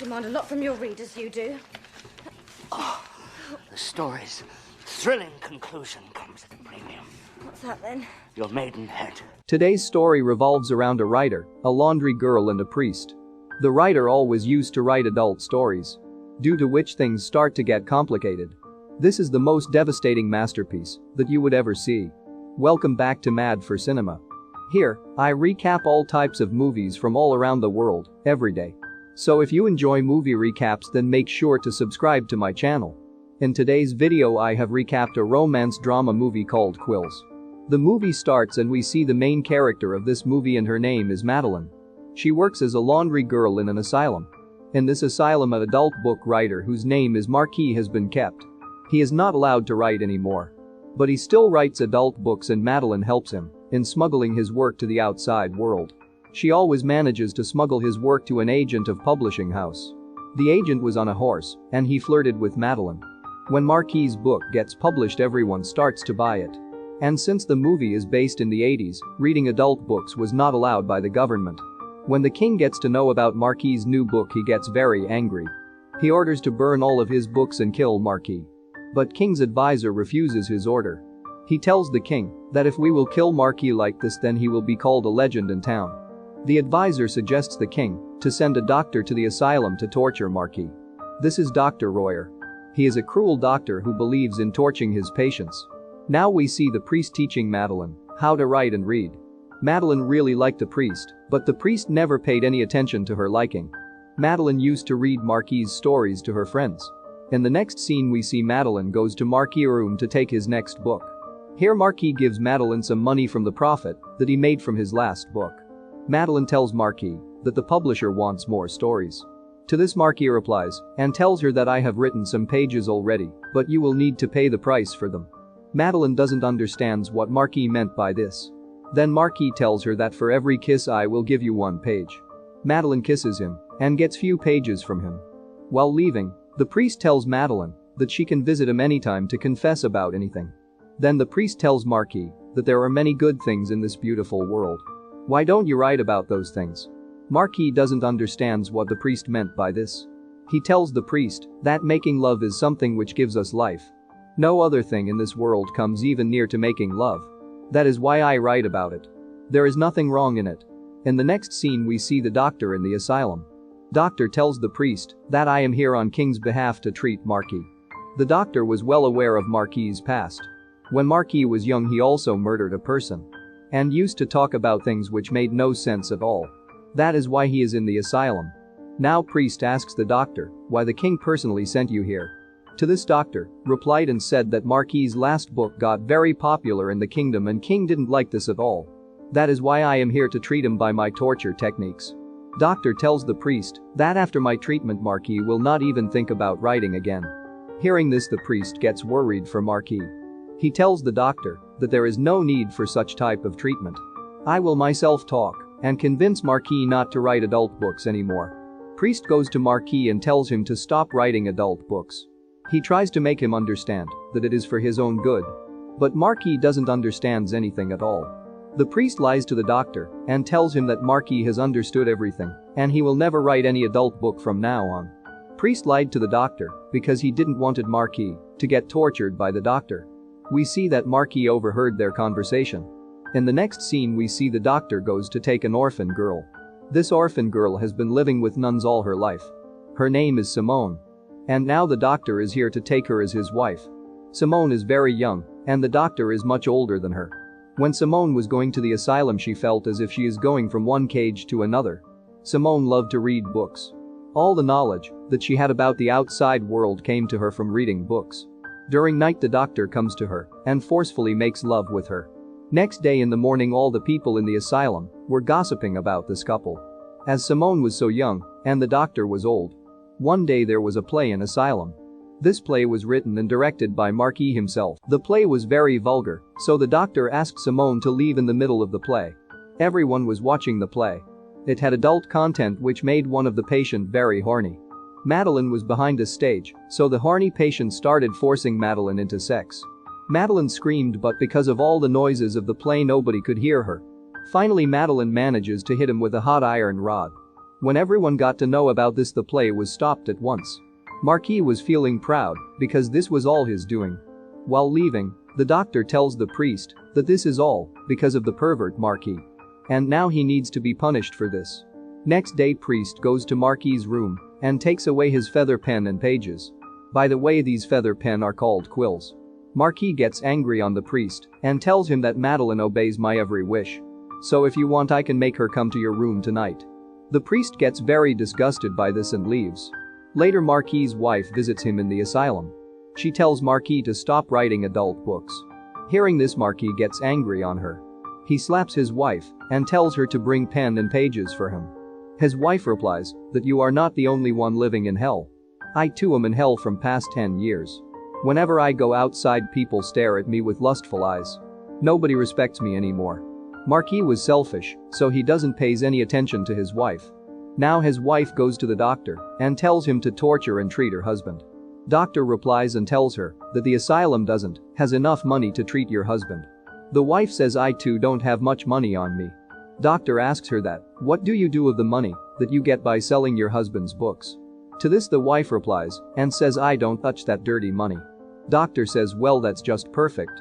demand a lot from your readers, you do. The story's thrilling conclusion comes at a premium. What's that then? Your maidenhead. Today's story revolves around a writer, a laundry girl and a priest. The writer always used to write adult stories, due to which things start to get complicated. This is the most devastating masterpiece that you would ever see. Welcome back to Mad for Cinema. Here, I recap all types of movies from all around the world, every day. So if you enjoy movie recaps, then make sure to subscribe to my channel. In today's video I have recapped a romance drama movie called Quills. The movie starts and we see the main character of this movie and her name is Madeline. She works as a laundry girl in an asylum. In this asylum an adult book writer whose name is Marquis has been kept. He is not allowed to write anymore. But he still writes adult books and Madeline helps him in smuggling his work to the outside world. She always manages to smuggle his work to an agent of publishing house. The agent was on a horse and he flirted with Madeline. When Marquis' book gets published everyone starts to buy it. And since the movie is based in the 80s, reading adult books was not allowed by the government. When the king gets to know about Marquis' new book he gets very angry. He orders to burn all of his books and kill Marquis. But King's advisor refuses his order. He tells the king that if we will kill Marquis like this then he will be called a legend in town. The advisor suggests the king to send a doctor to the asylum to torture Marquis. This is Dr. Royer. He is a cruel doctor who believes in torturing his patients. Now we see the priest teaching Madeline how to write and read. Madeline really liked the priest, but the priest never paid any attention to her liking. Madeline used to read Marquis' stories to her friends. In the next scene we see Madeline goes to Marquis' room to take his next book. Here Marquis gives Madeline some money from the profit that he made from his last book. Madeline tells Marquis that the publisher wants more stories. To this Marquis replies and tells her that I have written some pages already, but you will need to pay the price for them. Madeline doesn't understand what Marquis meant by this. Then Marquis tells her that for every kiss I will give you 1 page. Madeline kisses him and gets few pages from him. While leaving, the priest tells Madeline that she can visit him anytime to confess about anything. Then the priest tells Marquis that there are many good things in this beautiful world. Why don't you write about those things? Marquis doesn't understand what the priest meant by this. He tells the priest that making love is something which gives us life. No other thing in this world comes even near to making love. That is why I write about it. There is nothing wrong in it. In the next scene we see the doctor in the asylum. Doctor tells the priest that I am here on King's behalf to treat Marquis. The doctor was well aware of Marquis' past. When Marquis was young he also murdered a person. And used to talk about things which made no sense at all. That is why he is in the asylum. Now priest asks the doctor why the king personally sent you here. To this doctor replied and said that Marquis' last book got very popular in the kingdom and king didn't like this at all. That is why I am here to treat him by my torture techniques. Doctor tells the priest that after my treatment Marquis will not even think about writing again. Hearing this the priest gets worried for Marquis. He tells the doctor that there is no need for such type of treatment. I will myself talk and convince Marquis not to write adult books anymore. Priest goes to Marquis and tells him to stop writing adult books. He tries to make him understand that it is for his own good. But Marquis doesn't understand anything at all. The priest lies to the doctor and tells him that Marquis has understood everything and he will never write any adult book from now on. Priest lied to the doctor because he didn't wanted Marquis to get tortured by the doctor. We see that Marquis overheard their conversation. In the next scene we see the doctor goes to take an orphan girl. This orphan girl has been living with nuns all her life. Her name is Simone. And now the doctor is here to take her as his wife. Simone is very young and the doctor is much older than her. When Simone was going to the asylum she felt as if she is going from one cage to another. Simone loved to read books. All the knowledge that she had about the outside world came to her from reading books. During night the doctor comes to her and forcefully makes love with her. Next day in the morning all the people in the asylum were gossiping about this couple. As Simone was so young and the doctor was old. One day there was a play in asylum. This play was written and directed by Marquis himself. The play was very vulgar, so the doctor asked Simone to leave in the middle of the play. Everyone was watching the play. It had adult content which made one of the patient very horny. Madeline was behind a stage, so the horny patient started forcing Madeline into sex. Madeline screamed but because of all the noises of the play nobody could hear her. Finally Madeline manages to hit him with a hot iron rod. When everyone got to know about this, the play was stopped at once. Marquis was feeling proud because this was all his doing. While leaving, the doctor tells the priest that this is all because of the pervert Marquis. And now he needs to be punished for this. Next day, priest goes to Marquis's room and takes away his feather pen and pages. By the way, these feather pen are called quills. Marquis gets angry on the priest and tells him that Madeline obeys my every wish. So if you want, I can make her come to your room tonight. The priest gets very disgusted by this and leaves. Later, Marquis's wife visits him in the asylum. She tells Marquis to stop writing adult books. Hearing this, Marquis gets angry on her. He slaps his wife and tells her to bring pen and pages for him. His wife replies that you are not the only one living in hell. I too am in hell from past 10 years. Whenever I go outside, people stare at me with lustful eyes. Nobody respects me anymore. Marquis was selfish, so he doesn't pay any attention to his wife. Now his wife goes to the doctor and tells him to torture and treat her husband. Doctor replies and tells her that the asylum has enough money to treat your husband. The wife says, I too don't have much money on me. Doctor asks her that, what do you do with the money that you get by selling your husband's books? To this, the wife replies and says, I don't touch that dirty money. Doctor says, well, that's just perfect.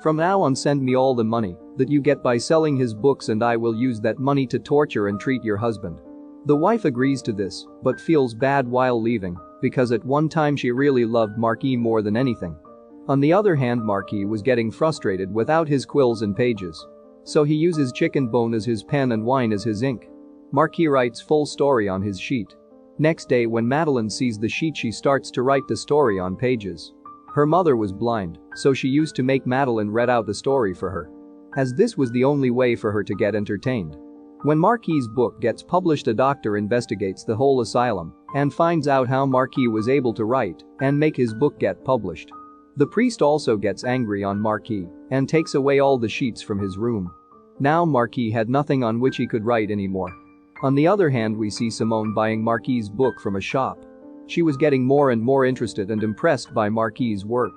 From now on, send me all the money that you get by selling his books and I will use that money to torture and treat your husband. The wife agrees to this but feels bad while leaving because at one time she really loved Marquis more than anything. On the other hand, Marquis was getting frustrated without his quills and pages. So he uses chicken bone as his pen and wine as his ink. Marquis writes full story on his sheet. Next day, when Madeline sees the sheet, she starts to write the story on pages. Her mother was blind, so she used to make Madeline read out the story for her, as this was the only way for her to get entertained. When Marquis's book gets published, a doctor investigates the whole asylum and finds out how Marquis was able to write and make his book get published. The priest also gets angry on Marquis and takes away all the sheets from his room. Now Marquis had nothing on which he could write anymore. On the other hand, we see Simone buying Marquis's book from a shop. She was getting more and more interested and impressed by Marquis's work.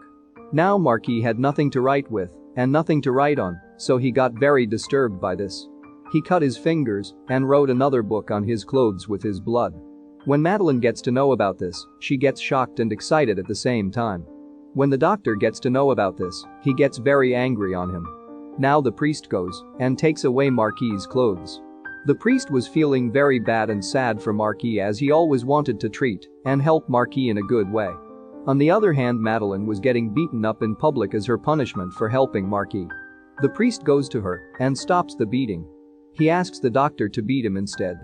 Now Marquis had nothing to write with and nothing to write on, so he got very disturbed by this. He cut his fingers and wrote another book on his clothes with his blood. When Madeline gets to know about this, she gets shocked and excited at the same time. When the doctor gets to know about this, he gets very angry on him. Now the priest goes and takes away Marquis's clothes. The priest was feeling very bad and sad for Marquis, as he always wanted to treat and help Marquis in a good way. On the other hand, Madeline was getting beaten up in public as her punishment for helping Marquis. The priest goes to her and stops the beating. He asks the doctor to beat him instead.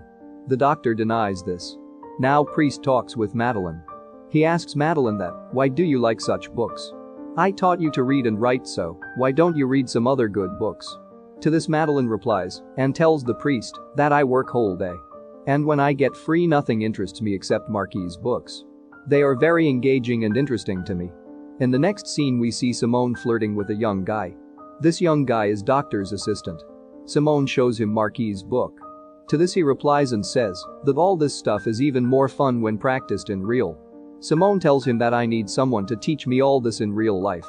The doctor denies this. Now priest talks with Madeline. He asks Madeline that, why do you like such books? I taught you to read and write, so why don't you read some other good books? To this, Madeline replies and tells the priest that I work whole day. And when I get free, nothing interests me except Marquis's books. They are very engaging and interesting to me. In the next scene, we see Simone flirting with a young guy. This young guy is doctor's assistant. Simone shows him Marquis's book. To this, he replies and says that all this stuff is even more fun when practiced in real. Simone tells him that I need someone to teach me all this in real life.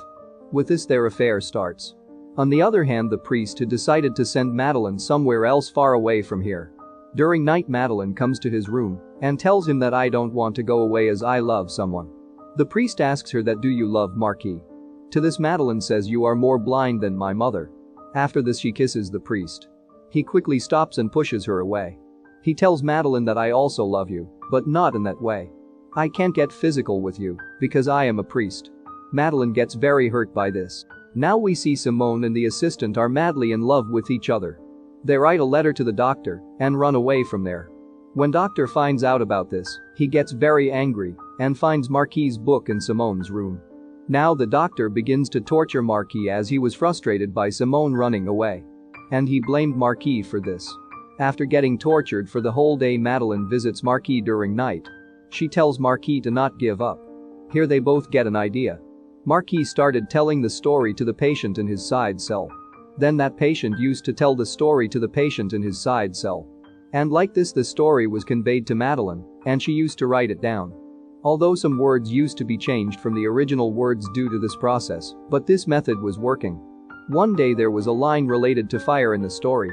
With this, their affair starts. On the other hand, the priest had decided to send Madeline somewhere else far away from here. During night, Madeline comes to his room and tells him that I don't want to go away as I love someone. The priest asks her that, do you love Marquis? To this, Madeline says, you are more blind than my mother. After this, she kisses the priest. He quickly stops and pushes her away. He tells Madeline that I also love you, but not in that way. I can't get physical with you because I am a priest. Madeline gets very hurt by this. Now we see Simone and the assistant are madly in love with each other. They write a letter to the doctor and run away from there. When doctor finds out about this, he gets very angry and finds Marquis's book in Simone's room. Now the doctor begins to torture Marquis as he was frustrated by Simone running away. And he blamed Marquis for this. After getting tortured for the whole day, Madeline visits Marquis during night. She tells Marquis to not give up. Here they both get an idea. Marquis started telling the story to the patient in his side cell. Then that patient used to tell the story to the patient in his side cell. And like this, the story was conveyed to Madeline, and she used to write it down. Although some words used to be changed from the original words due to this process, but this method was working. One day there was a line related to fire in the story.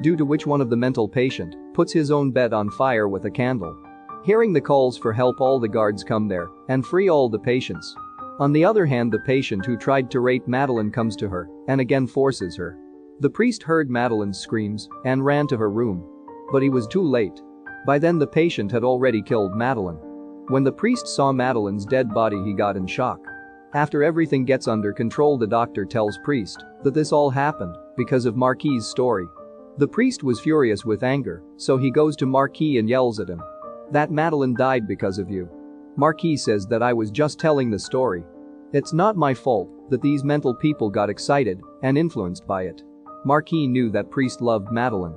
due to which one of the mental patient puts his own bed on fire with a candle. Hearing the calls for help, all the guards come there and free all the patients. On the other hand, the patient who tried to rape Madeline comes to her and again forces her. The priest heard Madeline's screams and ran to her room. But he was too late. By then the patient had already killed Madeline. When the priest saw Madeline's dead body, he got in shock. After everything gets under control, the doctor tells priest that this all happened because of Marquis's story. The priest was furious with anger, so he goes to Marquis and yells at him. "That Madeline died because of you." Marquis says that I was just telling the story. It's not my fault that these mental people got excited and influenced by it. Marquis knew that priest loved Madeline.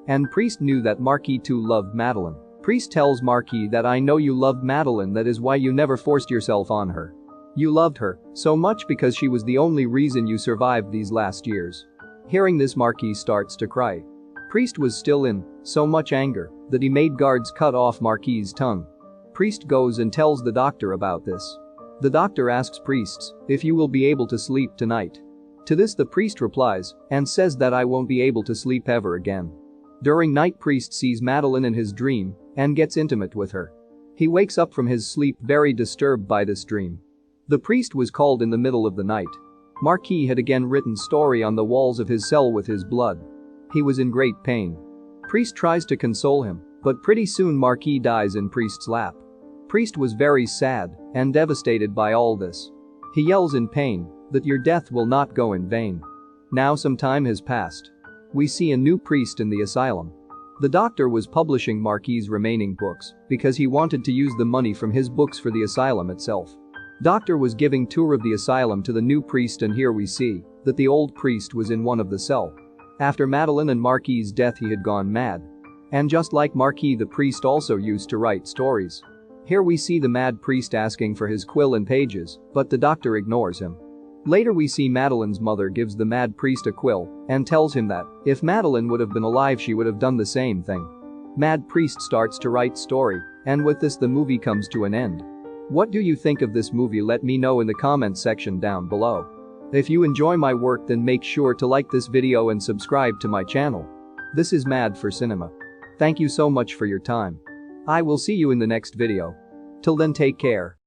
And priest knew that Marquis too loved Madeline. Priest tells Marquis that I know you loved Madeline, that is why you never forced yourself on her. You loved her so much because she was the only reason you survived these last years. Hearing this, Marquis starts to cry. Priest was still in so much anger that he made guards cut off Marquis's tongue. Priest goes and tells the doctor about this. The doctor asks priests if you will be able to sleep tonight. To this the priest replies and says that I won't be able to sleep ever again. During night, priest sees Madeline in his dream and gets intimate with her. He wakes up from his sleep very disturbed by this dream. The priest was called in the middle of the night. Marquis had again written story on the walls of his cell with his blood. He was in great pain. Priest tries to console him, but pretty soon Marquis dies in priest's lap. Priest was very sad and devastated by all this. He yells in pain that your death will not go in vain. Now some time has passed. We see a new priest in the asylum. The doctor was publishing Marquis's remaining books because he wanted to use the money from his books for the asylum itself. Doctor was giving tour of the asylum to the new priest, and here we see that the old priest was in one of the cell. After Madeline and Marquis's death, he had gone mad. And just like Marquis, the priest also used to write stories. Here we see the mad priest asking for his quill and pages, but the doctor ignores him. Later we see Madeline's mother gives the mad priest a quill and tells him that if Madeline would have been alive, she would have done the same thing. Mad priest starts to write story, and with this the movie comes to an end. What do you think of this movie? Let me know in the comment section down below. If you enjoy my work, then make sure to like this video and subscribe to my channel. This is Mad for Cinema. Thank you so much for your time. I will see you in the next video. Till then, take care.